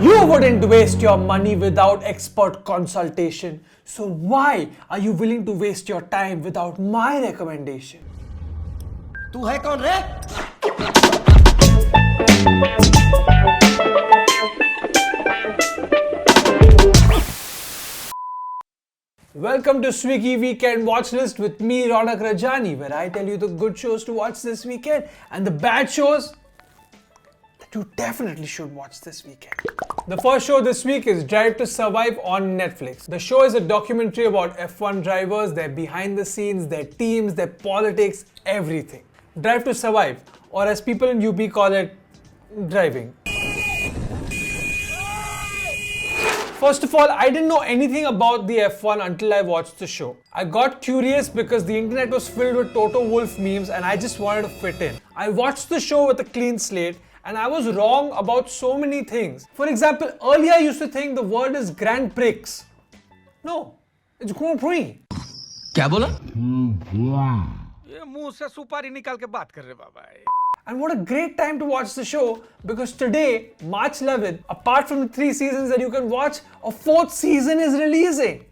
You wouldn't waste your money without expert consultation. So why are you willing to waste your time without my recommendation? तू है कौन रे? Welcome to Swiggy Weekend Watchlist with me, Raunaq Rajani, where I tell you the good shows to watch this weekend and the bad shows that you definitely should watch this weekend. The first show this week is Drive to Survive on Netflix. The show is a documentary about F1 drivers, their behind the scenes, their teams, their politics, everything. Drive to Survive, or as people in UP call it, driving. First of all, I didn't know anything about the F1 until I watched the show. I got curious because the internet was filled with Toto Wolff memes and I just wanted to fit in. I watched the show with a clean slate and I was wrong about so many things. For example, earlier I used to think the word is Grand Prix. No, it's Grand Prix. क्या बोला? ये मुंह से सुपारी निकाल के बात कर रहे बाबा. And what a great time to watch the show, because today, March 11th, apart from the 3 seasons that you can watch, a 4th season is releasing.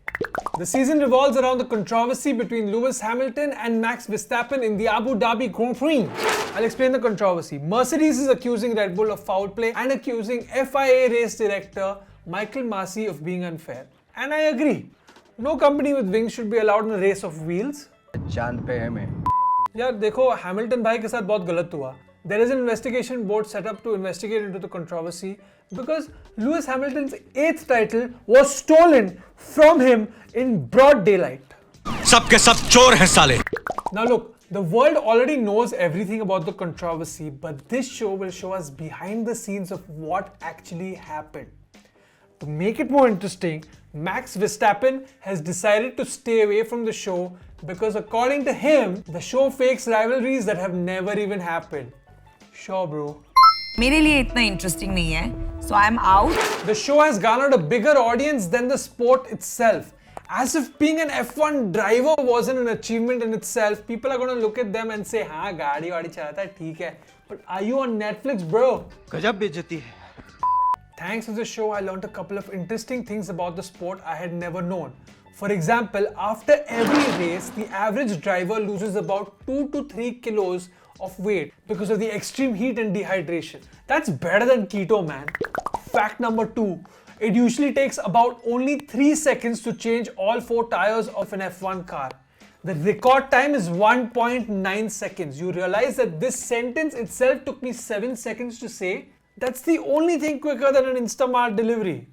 The season revolves around the controversy between Lewis Hamilton and Max Verstappen in the Abu Dhabi Grand Prix. I'll explain the controversy. Mercedes is accusing Red Bull of foul play and accusing FIA race director Michael Masi of being unfair. And I agree. No company with wings should be allowed in a race of wheels. चांद पे है मैं. यार देखो, Hamilton भाई के साथ बहुत गलत हुआ. There is an investigation board set up to investigate into the controversy because Lewis Hamilton's 8th title was stolen from him in broad daylight. सब के सब चोर हैं साले. Now look, the world already knows everything about the controversy, but this show will show us behind the scenes of what actually happened. To make it more interesting, Max Verstappen has decided to stay away from the show because according to him, the show fakes rivalries that have never even happened. Sure, bro. मेरे लिए इतना interesting नहीं है, so I'm out. The show has garnered a bigger audience than the sport itself. As if being an F1 driver wasn't an achievement in itself, people are going to look at them and say, हाँ गाड़ी वाड़ी चलाता है ठीक है. But are you on Netflix, bro? गजब बेइज्जती है. Thanks to the show, I learned a couple of interesting things about the sport I had never known. For example, after every race, the average driver loses about 2 to 3 kilos of weight because of the extreme heat and dehydration. That's better than keto, man. Fact number 2. It usually takes about only 3 seconds to change all 4 tires of an F1 car. The record time is 1.9 seconds. You realize that this sentence itself took me 7 seconds to say? That's the only thing quicker than an Instamart delivery.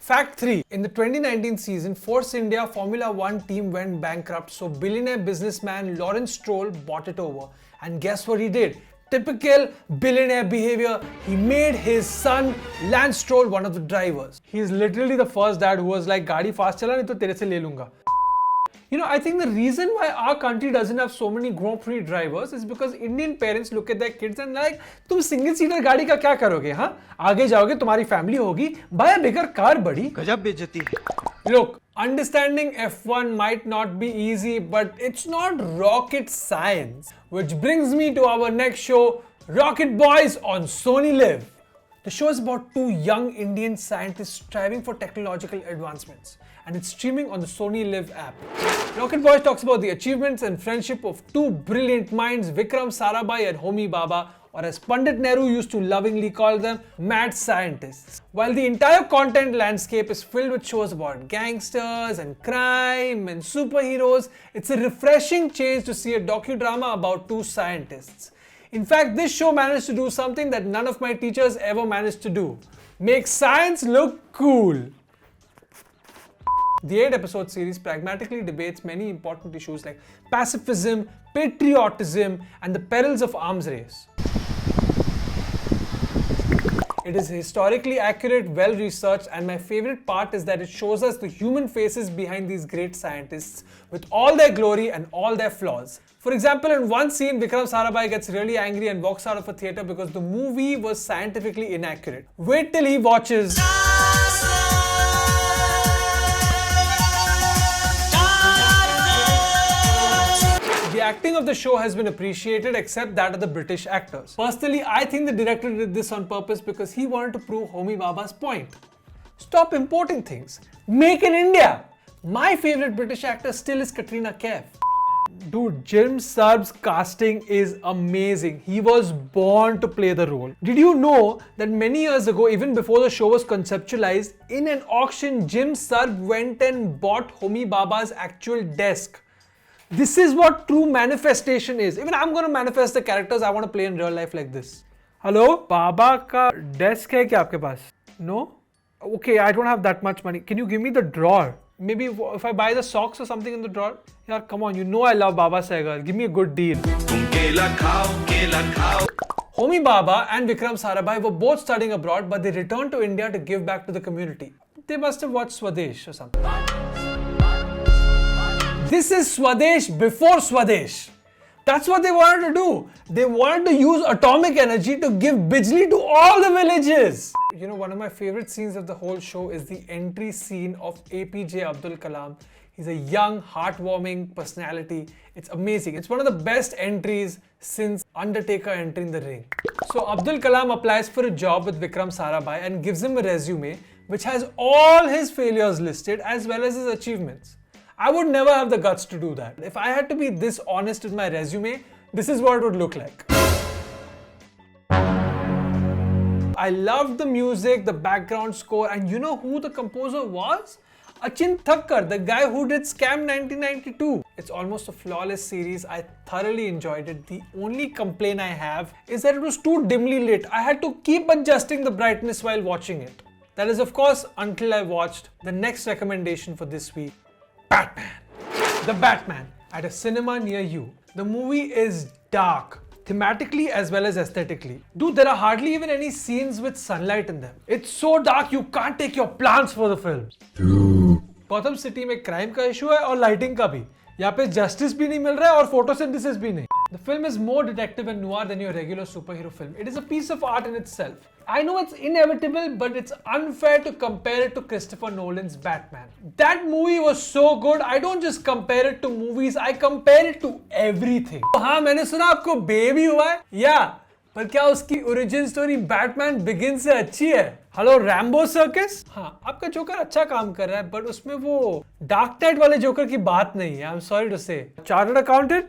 Fact 3. In the 2019 season, Force India Formula 1 team went bankrupt, so billionaire businessman Lawrence Stroll bought it over. And guess what he did? Typical billionaire behavior, he made his son Lance Stroll one of the drivers. He is literally the first dad who was like, "Gaadi fast chala nahi to tere se le lunga." You know, I think the reason why our country doesn't have so many Grand Prix drivers is because Indian parents look at their kids and like, तुम single seater गाड़ी का क्या करोगे, हाँ? आगे जाओगे, तुम्हारी family होगी, buy a bigger car, buddy. गजब बेइज्जती है. Look, understanding F1 might not be easy, but it's not rocket science. Which brings me to our next show, Rocket Boys on Sony Live. The show is about 2 young Indian scientists striving for technological advancements, and it's streaming on the Sony Live app. Rocket Boys talks about the achievements and friendship of 2 brilliant minds, Vikram Sarabhai and Homi Baba, or as Pandit Nehru used to lovingly call them, mad scientists. While the entire content landscape is filled with shows about gangsters and crime and superheroes, it's a refreshing change to see a docudrama about 2 scientists. In fact, this show managed to do something that none of my teachers ever managed to do. Make science look cool. The 8-episode series pragmatically debates many important issues like pacifism, patriotism, and the perils of arms race. It is historically accurate, well-researched, and my favorite part is that it shows us the human faces behind these great scientists with all their glory and all their flaws. For example, in one scene, Vikram Sarabhai gets really angry and walks out of a theatre because the movie was scientifically inaccurate. Wait till he watches. The acting of the show has been appreciated except that of the British actors. Personally, I think the director did this on purpose because he wanted to prove Homi Baba's point. Stop importing things. Make in India. My favorite British actor still is Katrina Kaif. Dude, Jim Sarb's casting is amazing. He was born to play the role. Did you know that many years ago, even before the show was conceptualized, in an auction, Jim Sarb went and bought Homi Baba's actual desk. This is what true manifestation is. Even I'm going to manifest the characters I want to play in real life like this. Hello? Baba ka desk hai kya aapke paas? No? Okay, I don't have that much money. Can you give me the drawer? Maybe if I buy the socks or something in the drawer? Yeah, come on, you know I love Baba Sehgal. Give me a good deal. Homi Baba and Vikram Sarabhai were both studying abroad, but they returned to India to give back to the community. They must have watched Swadesh or something. This is Swadesh before Swadesh. That's what they wanted to do. They wanted to use atomic energy to give bijli to all the villages. You know, one of my favorite scenes of the whole show is the entry scene of APJ Abdul Kalam. He's a young, heartwarming personality. It's amazing. It's one of the best entries since Undertaker entering the ring. So Abdul Kalam applies for a job with Vikram Sarabhai and gives him a resume which has all his failures listed as well as his achievements. I would never have the guts to do that. If I had to be this honest with my resume, this is what it would look like. I loved the music, the background score, and you know who the composer was? Achin Thakkar, the guy who did Scam 1992. It's almost a flawless series. I thoroughly enjoyed it. The only complaint I have is that it was too dimly lit. I had to keep adjusting the brightness while watching it. That is, of course, until I watched the next recommendation for this week. Batman. The Batman at a cinema near you. The movie is dark, thematically as well as aesthetically. Dude, there are hardly even any scenes with sunlight in them. It's so dark you can't take your plants for the film. Gotham City में crime का issue है और lighting का भी. यहाँ पे justice भी नहीं मिल रहा है और photosynthesis भी नहीं. The film is more detective and noir than your regular superhero film. It is a piece of art in itself. I know it's inevitable, but it's unfair to compare it to Christopher Nolan's Batman. That movie was so good, I don't just compare it to movies, I compare it to everything. हाँ, मैंने सुना आपको baby हुआ है? Yeah, पर क्या उसकी origin story Batman Begins से अच्छी है? Hello Rambo circus? हाँ, आपका जोकर अच्छा काम कर रहा है, बट उसमें वो डार्क नाइट वाले जोकर की बात नहीं है. आई एम सॉरी टू से. Chartered accountant?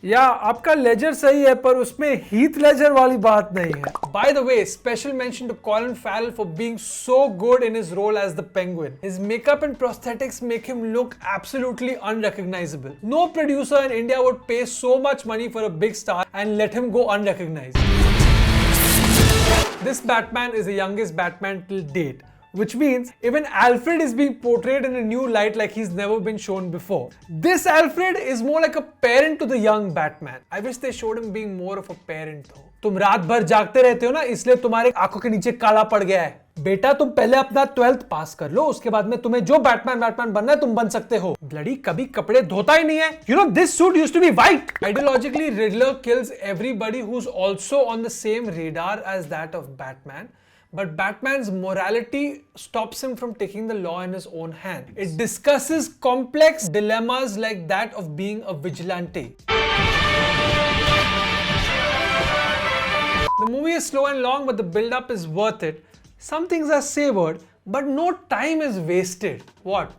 या आपका लेजर सही है पर उसमें हीथ लेजर वाली बात नहीं है. By the way, special mention to Colin Farrell for being so good in his role as the Penguin. His makeup and prosthetics make him look absolutely unrecognizable. No producer in India would pay so much money for a big star and let him go unrecognized. This Batman is the youngest Batman till date, which means even Alfred is being portrayed in a new light like he's never been shown before. This Alfred is more like a parent to the young Batman. I wish they showed him being more of a parent though. तुम रात भर जागते रहते हो ना, इसलिए तुम्हारे आंखों के नीचे काला पड़ गया है. बेटा तुम पहले अपना 12th पास कर लो, उसके बाद में तुम्हें जो बैटमैन बनना है तुम बन सकते हो. ब्लडी कभी कपड़े धोता ही नहीं है. You know this suit used to be white. Ideologically, Riddler kills everybody who's also on the same radar as that of Batman. But Batman's morality stops him from taking the law in his own hand. It discusses complex dilemmas like that of being a vigilante. The movie is slow and long, but the build-up is worth it. Some things are savored, but no time is wasted. What?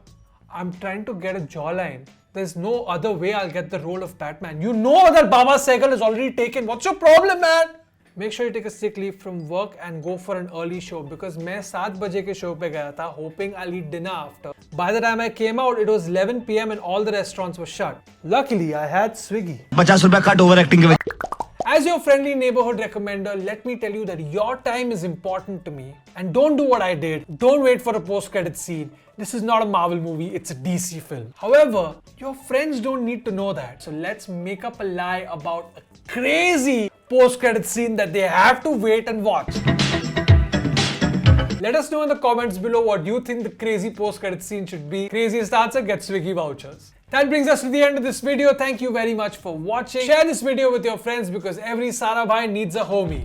I'm trying to get a jawline. There's no other way I'll get the role of Batman. You know that Baba Sehgal is already taken. What's your problem, man? Make sure you take a sick leave from work and go for an early show because मैं 7 बजे के show पे गया था hoping I'll eat dinner after. By the time I came out, it was 11 PM and all the restaurants were shut. Luckily, I had Swiggy. 50 रुपया cut over acting के वजह. As your friendly neighborhood recommender, let me tell you that your time is important to me. And don't do what I did. Don't wait for a post-credit scene. This is not a Marvel movie, it's a DC film. However, your friends don't need to know that. So let's make up a lie about a crazy post-credit scene that they have to wait and watch. Let us know in the comments below what you think the crazy post-credit scene should be. Craziest answer gets Swiggy vouchers. That brings us to the end of this video. Thank you very much for watching. Share this video with your friends because every Sarabhai needs a homie.